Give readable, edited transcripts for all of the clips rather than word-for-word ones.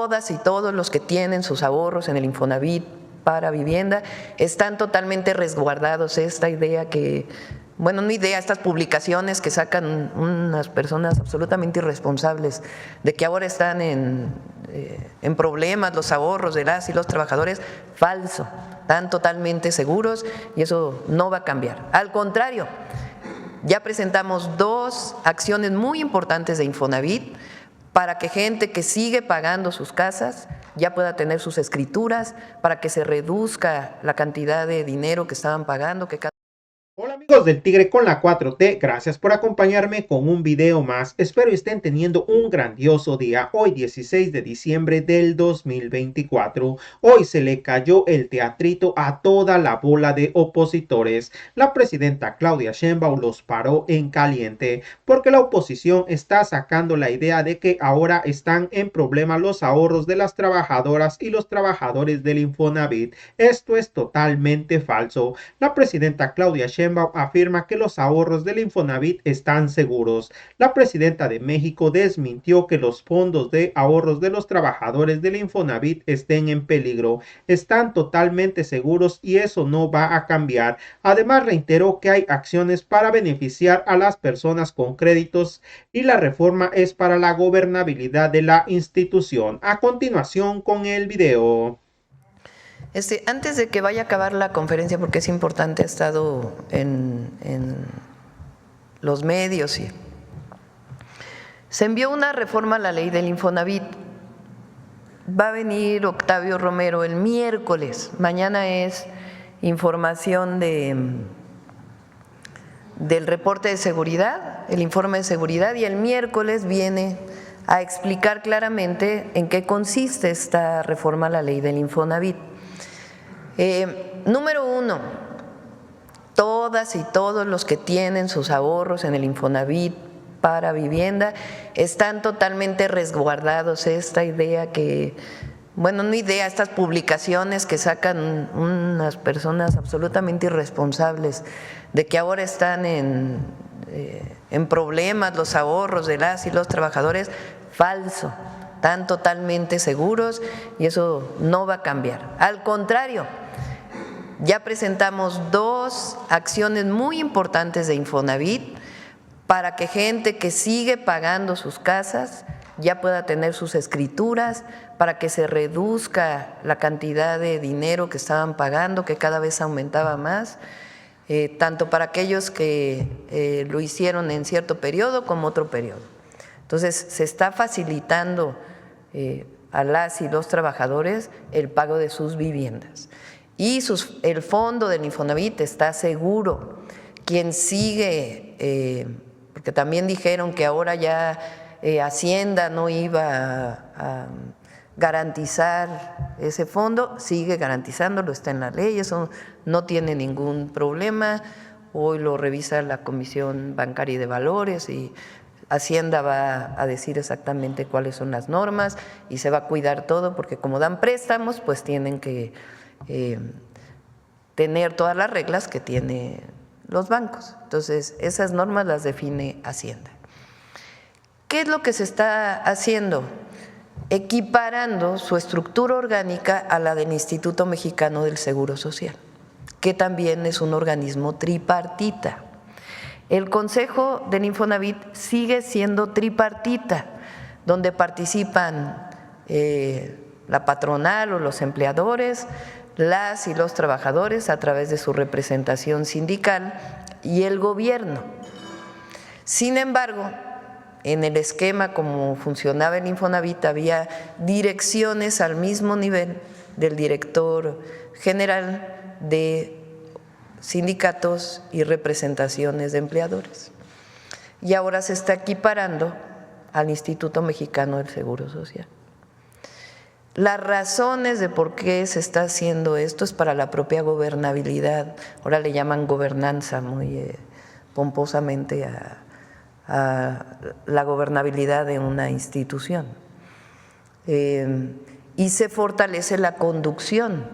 todas y todos los que tienen sus ahorros en el Infonavit para vivienda están totalmente resguardados. Esta idea que, bueno, no idea, estas publicaciones que sacan unas personas absolutamente irresponsables de que ahora están en problemas los ahorros de las y los trabajadores, falso, están totalmente seguros y eso no va a cambiar. Al contrario, ya presentamos 2 acciones muy importantes de Infonavit para que gente que sigue pagando sus casas ya pueda tener sus escrituras, para que se reduzca la cantidad de dinero que estaban pagando. Hola amigos del Tigre con la 4T, gracias por acompañarme con un video más. Espero estén teniendo un grandioso día. Hoy 16 de diciembre del 2024. Hoy se le cayó el teatrito a toda la bola de opositores. La presidenta Claudia Sheinbaum los paró en caliente porque la oposición está sacando la idea de que ahora están en problema los ahorros de las trabajadoras y los trabajadores del Infonavit. Esto es totalmente falso. La presidenta Claudia Sheinbaum afirma que los ahorros del Infonavit están seguros. La presidenta de México desmintió que los fondos de ahorros de los trabajadores del Infonavit estén en peligro. Están totalmente seguros y eso no va a cambiar. Además, reiteró que hay acciones para beneficiar a las personas con créditos y la reforma es para la gobernabilidad de la institución. A continuación con el video. Antes de que vaya a acabar la conferencia, porque es importante, ha estado en los medios, y se envió una reforma a la ley del Infonavit. Va a venir Octavio Romero el miércoles, mañana es información del reporte de seguridad, el informe de seguridad, y el miércoles viene a explicar claramente en qué consiste esta reforma a la ley del Infonavit. Número 1, todas y todos los que tienen sus ahorros en el Infonavit para vivienda están totalmente resguardados. Esta idea que, bueno, no idea, estas publicaciones que sacan unas personas absolutamente irresponsables de que ahora están en problemas los ahorros de las y los trabajadores, falso. Están totalmente seguros y eso no va a cambiar. Al contrario, ya presentamos 2 acciones muy importantes de Infonavit para que gente que sigue pagando sus casas ya pueda tener sus escrituras, para que se reduzca la cantidad de dinero que estaban pagando, que cada vez aumentaba más, tanto para aquellos que lo hicieron en cierto periodo como otro periodo. Entonces, se está facilitando a las y los trabajadores el pago de sus viviendas. Y el fondo del Infonavit está seguro. Quien sigue, porque también dijeron que ahora ya Hacienda no iba a garantizar ese fondo, sigue garantizándolo, está en la ley, eso no tiene ningún problema. Hoy lo revisa la Comisión Bancaria y de Valores y Hacienda va a decir exactamente cuáles son las normas y se va a cuidar todo, porque como dan préstamos, pues tienen que tener todas las reglas que tienen los bancos. Entonces, esas normas las define Hacienda. ¿Qué es lo que se está haciendo? Equiparando su estructura orgánica a la del Instituto Mexicano del Seguro Social, que también es un organismo tripartita. El Consejo del Infonavit sigue siendo tripartita, donde participan la patronal o los empleadores, las y los trabajadores a través de su representación sindical y el gobierno. Sin embargo, en el esquema como funcionaba el Infonavit había direcciones al mismo nivel del director general de sindicatos y representaciones de empleadores. Y ahora se está equiparando al Instituto Mexicano del Seguro Social. Las razones de por qué se está haciendo esto es para la propia gobernabilidad. Ahora le llaman gobernanza muy pomposamente a la gobernabilidad de una institución. Y se fortalece la conducción,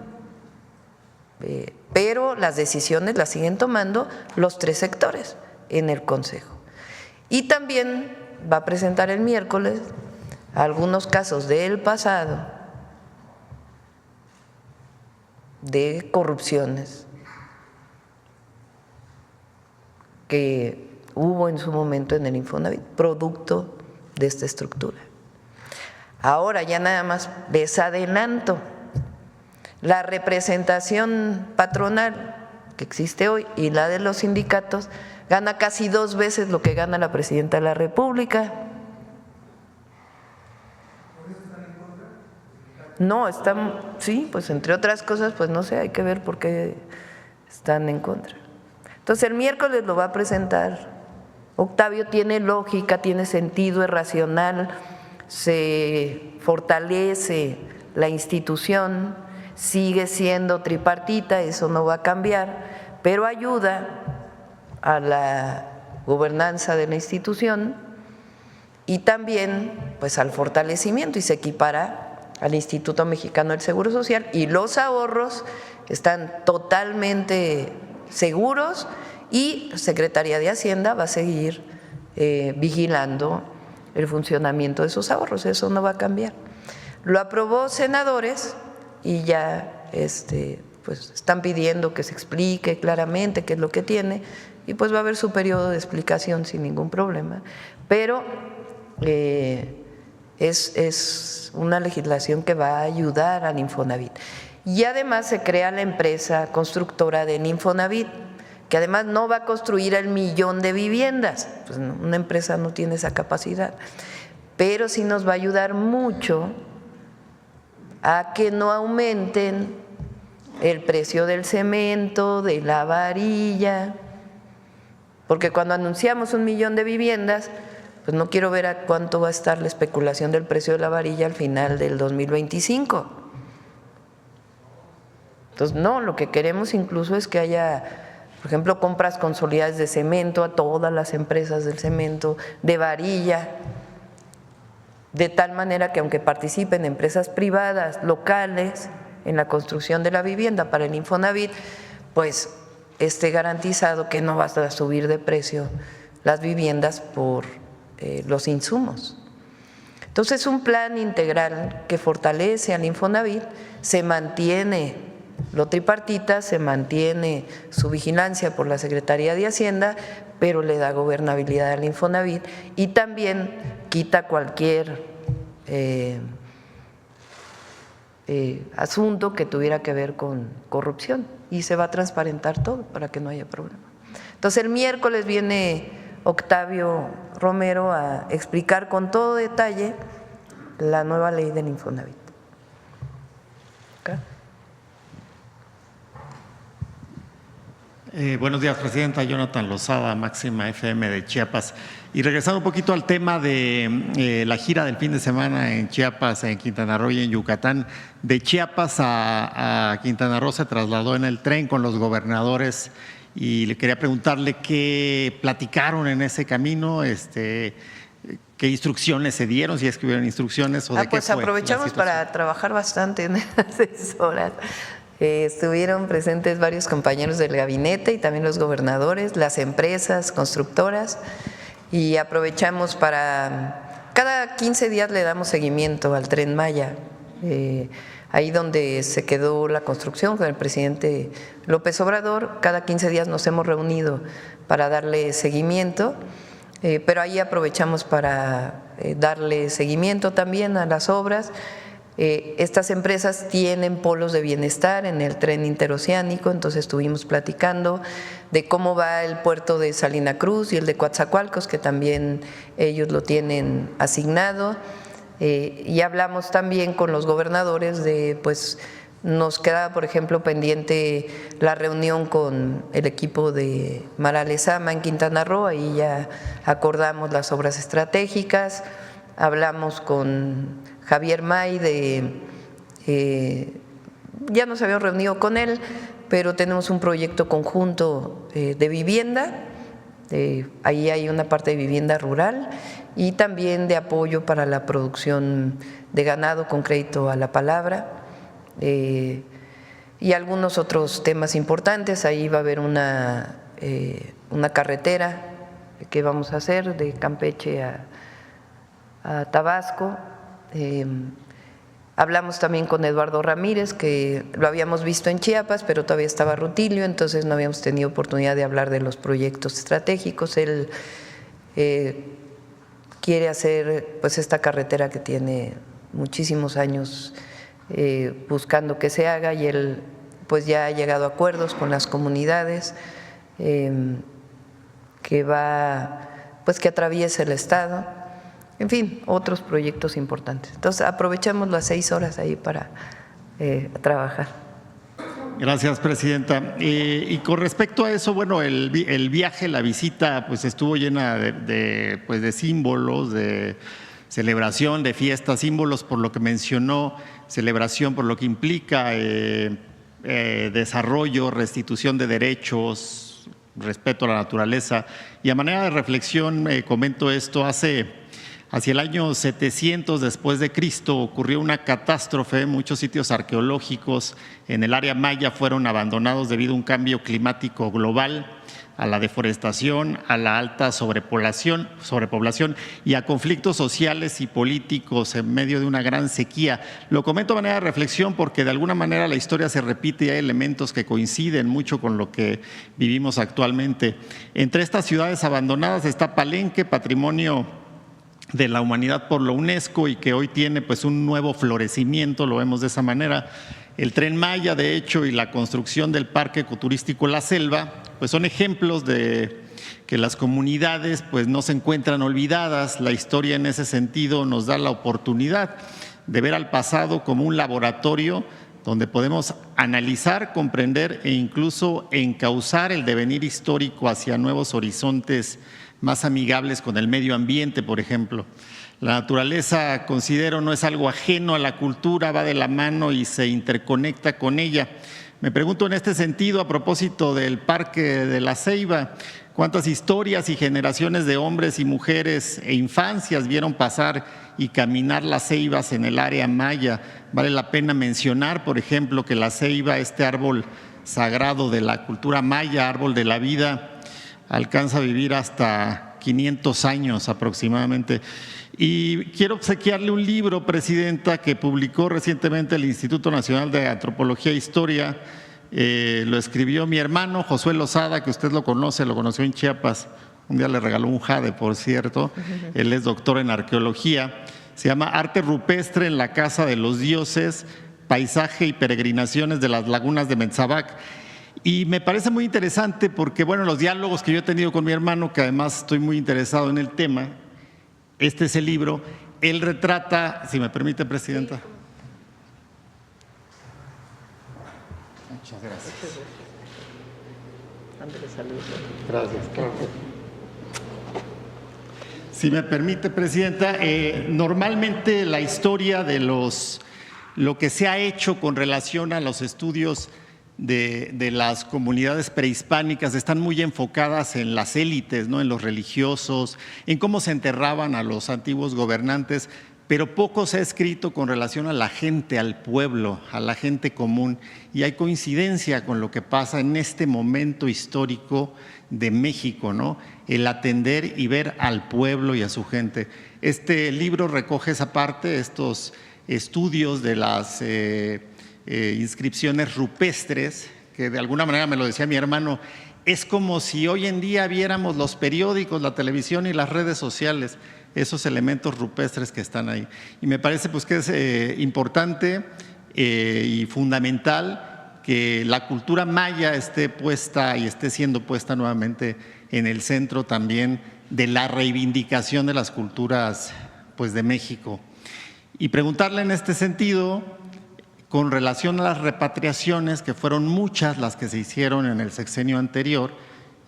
pero las decisiones las siguen tomando los 3 sectores en el Consejo. Y también va a presentar el miércoles algunos casos del pasado de corrupciones que hubo en su momento en el Infonavit, producto de esta estructura. Ahora ya nada más les adelanto, la representación patronal que existe hoy y la de los sindicatos gana casi 2 veces lo que gana la presidenta de la República. No, están, sí, pues entre otras cosas, pues no sé, hay que ver por qué están en contra. Entonces el miércoles lo va a presentar Octavio, tiene lógica, tiene sentido, es racional, se fortalece la institución, sigue siendo tripartita, eso no va a cambiar, pero ayuda a la gobernanza de la institución y también pues al fortalecimiento, y se equipara al Instituto Mexicano del Seguro Social, y los ahorros están totalmente seguros y Secretaría de Hacienda va a seguir vigilando el funcionamiento de esos ahorros, eso no va a cambiar. Lo aprobó senadores y ya pues están pidiendo que se explique claramente qué es lo que tiene, y pues va a haber su periodo de explicación sin ningún problema, pero es una legislación que va a ayudar al Infonavit. Y además se crea la empresa constructora del Infonavit, que además no va a construir el 1,000,000 de viviendas, pues una empresa no tiene esa capacidad, pero sí nos va a ayudar mucho a que no aumenten el precio del cemento, de la varilla, porque cuando anunciamos 1,000,000 de viviendas, pues no quiero ver a cuánto va a estar la especulación del precio de la varilla al final del 2025. Entonces, no, lo que queremos incluso es que haya, por ejemplo, compras consolidadas de cemento a todas las empresas del cemento, de varilla, de tal manera que aunque participen empresas privadas, locales, en la construcción de la vivienda para el Infonavit, pues esté garantizado que no va a subir de precio las viviendas por los insumos. Entonces, un plan integral que fortalece al Infonavit, se mantiene lo tripartita, se mantiene su vigilancia por la Secretaría de Hacienda, pero le da gobernabilidad al Infonavit y también quita cualquier asunto que tuviera que ver con corrupción, y se va a transparentar todo para que no haya problema. Entonces el miércoles viene Octavio Romero a explicar con todo detalle la nueva ley del Infonavit. Buenos días, Presidenta. Jonathan Lozada, Máxima FM de Chiapas. Y regresando un poquito al tema de la gira del fin de semana en Chiapas, en Quintana Roo y en Yucatán. De Chiapas a Quintana Roo se trasladó en el tren con los gobernadores, y le quería preguntarle qué platicaron en ese camino, qué instrucciones se dieron, si es que hubieron instrucciones o de qué pues fue aprovechamos para trabajar bastante en esas horas. Estuvieron presentes varios compañeros del gabinete y también los gobernadores, las empresas constructoras, y aprovechamos para, cada 15 días le damos seguimiento al Tren Maya, ahí donde se quedó la construcción con el presidente López Obrador. Cada 15 días nos hemos reunido para darle seguimiento, pero ahí aprovechamos para darle seguimiento también a las obras. Estas empresas tienen polos de bienestar en el tren interoceánico, entonces estuvimos platicando de cómo va el puerto de Salina Cruz y el de Coatzacoalcos, que también ellos lo tienen asignado, y hablamos también con los gobernadores de, pues nos quedaba por ejemplo pendiente la reunión con el equipo de Mara Lezama en Quintana Roo, ahí ya acordamos las obras estratégicas. Hablamos con Javier May ya nos habíamos reunido con él, pero tenemos un proyecto conjunto de vivienda, ahí hay una parte de vivienda rural y también de apoyo para la producción de ganado con crédito a la palabra, y algunos otros temas importantes. Ahí va a haber una carretera que vamos a hacer de Campeche a Tabasco, Hablamos también con Eduardo Ramírez, que lo habíamos visto en Chiapas, pero todavía estaba Rutilio, entonces no habíamos tenido oportunidad de hablar de los proyectos estratégicos. Él quiere hacer pues esta carretera que tiene muchísimos años buscando que se haga, y él pues ya ha llegado a acuerdos con las comunidades que atraviesa el estado, en fin, otros proyectos importantes. Entonces aprovechamos las 6 horas ahí para trabajar. Gracias, presidenta. Y con respecto a eso, bueno, el viaje, la visita, pues estuvo llena de símbolos, de celebración, de fiestas, símbolos por lo que mencionó, celebración por lo que implica desarrollo, restitución de derechos, respeto a la naturaleza. Y a manera de reflexión comento esto: hacia el año 700 después de Cristo ocurrió una catástrofe. Muchos sitios arqueológicos en el área maya fueron abandonados debido a un cambio climático global, a la deforestación, a la alta sobrepoblación y a conflictos sociales y políticos en medio de una gran sequía. Lo comento a manera de reflexión porque de alguna manera la historia se repite y hay elementos que coinciden mucho con lo que vivimos actualmente. Entre estas ciudades abandonadas está Palenque, patrimonio de la humanidad por la UNESCO y que hoy tiene pues un nuevo florecimiento, lo vemos de esa manera. El Tren Maya, de hecho, y la construcción del parque ecoturístico La Selva, pues son ejemplos de que las comunidades pues no se encuentran olvidadas. La historia en ese sentido nos da la oportunidad de ver al pasado como un laboratorio donde podemos analizar, comprender e incluso encauzar el devenir histórico hacia nuevos horizontes más amigables con el medio ambiente, por ejemplo. La naturaleza, considero, no es algo ajeno a la cultura, va de la mano y se interconecta con ella. Me pregunto en este sentido, a propósito del Parque de la Ceiba, ¿cuántas historias y generaciones de hombres y mujeres e infancias vieron pasar y caminar las ceibas en el área maya? Vale la pena mencionar, por ejemplo, que la ceiba, este árbol sagrado de la cultura maya, árbol de la vida, alcanza a vivir hasta 500 años aproximadamente. Y quiero obsequiarle un libro, presidenta, que publicó recientemente el Instituto Nacional de Antropología e Historia. Lo escribió mi hermano Josué Lozada, que usted lo conoció en Chiapas. Un día le regaló un jade, por cierto. Él es doctor en arqueología. Se llama Arte Rupestre en la Casa de los Dioses, Paisaje y Peregrinaciones de las Lagunas de Metzabac. Y me parece muy interesante porque, bueno, los diálogos que yo he tenido con mi hermano, que además estoy muy interesado en el tema, este es el libro, él retrata, si me permite, presidenta. Muchas gracias. Gracias. Si me permite, presidenta, normalmente la historia de lo que se ha hecho con relación a los estudios de las comunidades prehispánicas están muy enfocadas en las élites, ¿no? En los religiosos, en cómo se enterraban a los antiguos gobernantes, pero poco se ha escrito con relación a la gente, al pueblo, a la gente común. Y hay coincidencia con lo que pasa en este momento histórico de México, ¿no? El atender y ver al pueblo y a su gente. Este libro recoge esa parte, estos estudios de las inscripciones rupestres, que de alguna manera, me lo decía mi hermano, es como si hoy en día viéramos los periódicos, la televisión y las redes sociales, esos elementos rupestres que están ahí. Y me parece pues que es importante y fundamental que la cultura maya esté puesta y esté siendo puesta nuevamente en el centro también de la reivindicación de las culturas pues de México. Y preguntarle en este sentido, con relación a las repatriaciones, que fueron muchas las que se hicieron en el sexenio anterior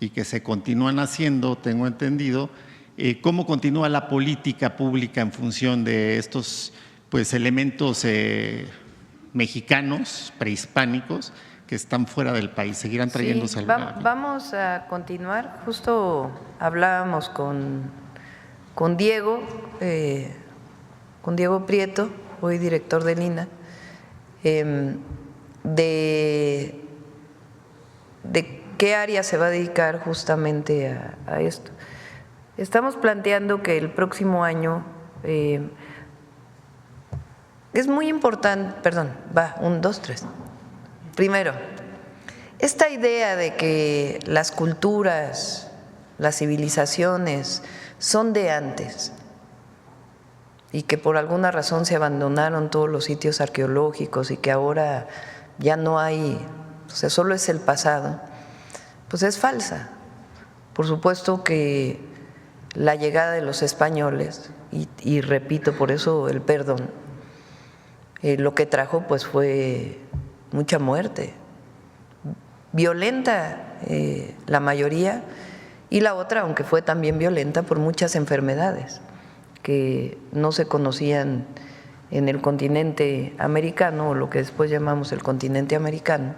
y que se continúan haciendo, tengo entendido, ¿cómo continúa la política pública en función de estos pues, elementos mexicanos, prehispánicos, que están fuera del país? ¿Seguirán trayéndose sí, alguna? Vamos a continuar. Justo hablábamos con Diego Prieto, hoy director del INAH, de qué área se va a dedicar justamente a esto. Estamos planteando que el próximo año es muy importante, perdón, va, 1, 2, 3. Primero, esta idea de que las culturas, las civilizaciones son de antes y que por alguna razón se abandonaron todos los sitios arqueológicos y que ahora ya no hay, o sea, solo es el pasado, pues es falsa. Por supuesto que la llegada de los españoles, y repito, por eso el perdón, lo que trajo pues fue mucha muerte, violenta la mayoría, y la otra, aunque fue también violenta, por muchas enfermedades que no se conocían en el continente americano, o lo que después llamamos el continente americano,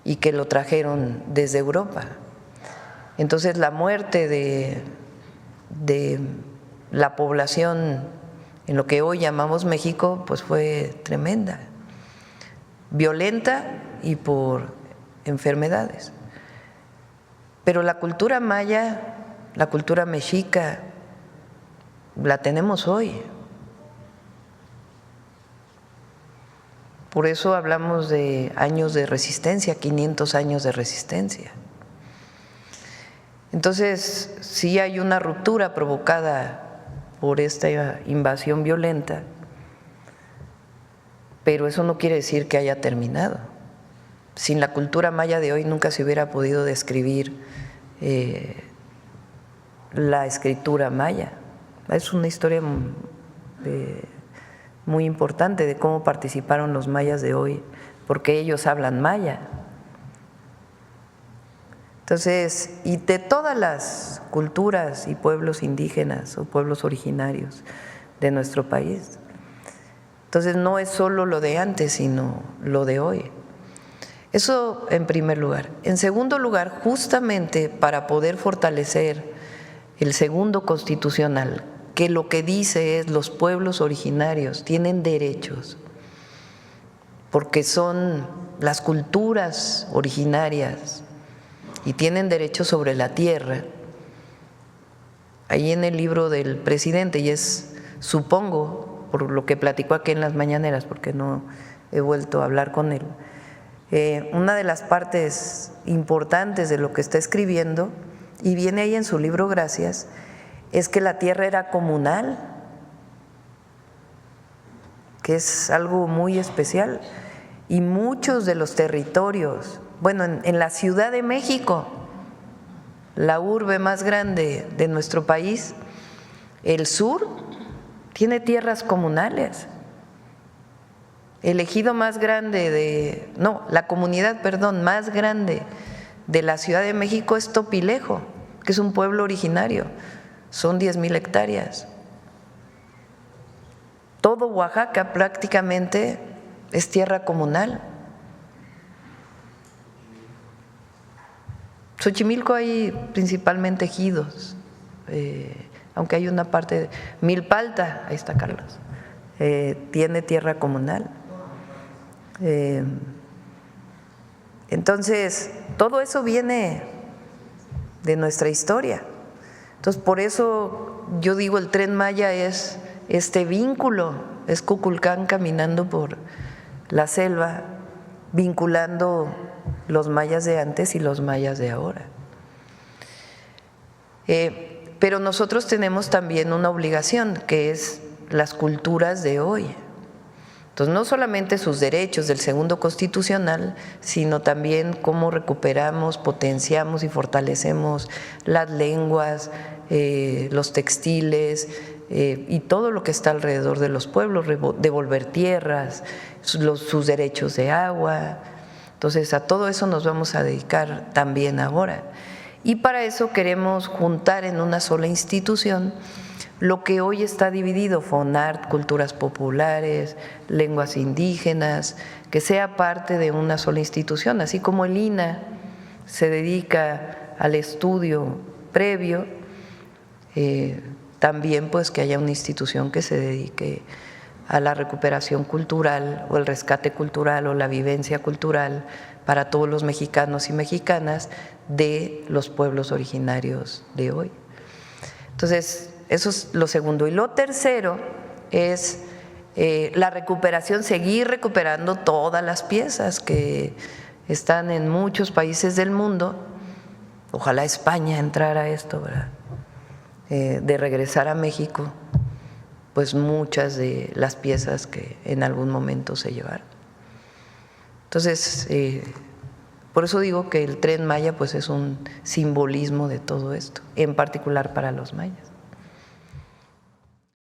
y que lo trajeron desde Europa. Entonces la muerte de la población en lo que hoy llamamos México, pues fue tremenda, violenta y por enfermedades. Pero la cultura maya, la cultura mexica, la tenemos hoy. Por eso hablamos de años de resistencia, 500 años de resistencia. Entonces, sí hay una ruptura provocada por esta invasión violenta, pero eso no quiere decir que haya terminado. Sin la cultura maya de hoy nunca se hubiera podido describir la escritura maya. Es una historia muy importante de cómo participaron los mayas de hoy, porque ellos hablan maya. Entonces, y de todas las culturas y pueblos indígenas o pueblos originarios de nuestro país. Entonces, no es solo lo de antes, sino lo de hoy. Eso en primer lugar. En segundo lugar, justamente para poder fortalecer el segundo constitucional, que lo que dice es los pueblos originarios tienen derechos, porque son las culturas originarias y tienen derechos sobre la tierra. Ahí en el libro del presidente, y es, supongo, por lo que platicó aquí en las mañaneras, porque no he vuelto a hablar con él, una de las partes importantes de lo que está escribiendo, y viene ahí en su libro Gracias, es que la tierra era comunal, que es algo muy especial, y muchos de los territorios, bueno, en la Ciudad de México, la urbe más grande de nuestro país, el sur tiene tierras comunales. El ejido más grande la comunidad, perdón, más grande de la Ciudad de México es Topilejo, que es un pueblo originario, son 10,000 hectáreas. Todo Oaxaca prácticamente es tierra comunal. Xochimilco hay principalmente ejidos, aunque hay una parte de Milpalta, ahí está Carlos, tiene tierra comunal. Entonces, todo eso viene de nuestra historia. Entonces, por eso yo digo el Tren Maya es este vínculo, es Kukulcán caminando por la selva, vinculando los mayas de antes y los mayas de ahora. Pero nosotros tenemos también una obligación, que es las culturas de hoy. Entonces, no solamente sus derechos del segundo constitucional, sino también cómo recuperamos, potenciamos y fortalecemos las lenguas, los textiles y todo lo que está alrededor de los pueblos, devolver tierras, sus derechos de agua. Entonces, a todo eso nos vamos a dedicar también ahora. Y para eso queremos juntar en una sola institución lo que hoy está dividido, FONART, culturas populares, lenguas indígenas, que sea parte de una sola institución, así como el INAH se dedica al estudio previo, también pues que haya una institución que se dedique a la recuperación cultural o el rescate cultural o la vivencia cultural para todos los mexicanos y mexicanas de los pueblos originarios de hoy. Entonces, eso es lo segundo. Y lo tercero es la recuperación, seguir recuperando todas las piezas que están en muchos países del mundo. Ojalá España entrara a esto, ¿verdad? De regresar a México, pues muchas de las piezas que en algún momento se llevaron. Entonces, por eso digo que el Tren Maya pues es un simbolismo de todo esto, en particular para los mayas.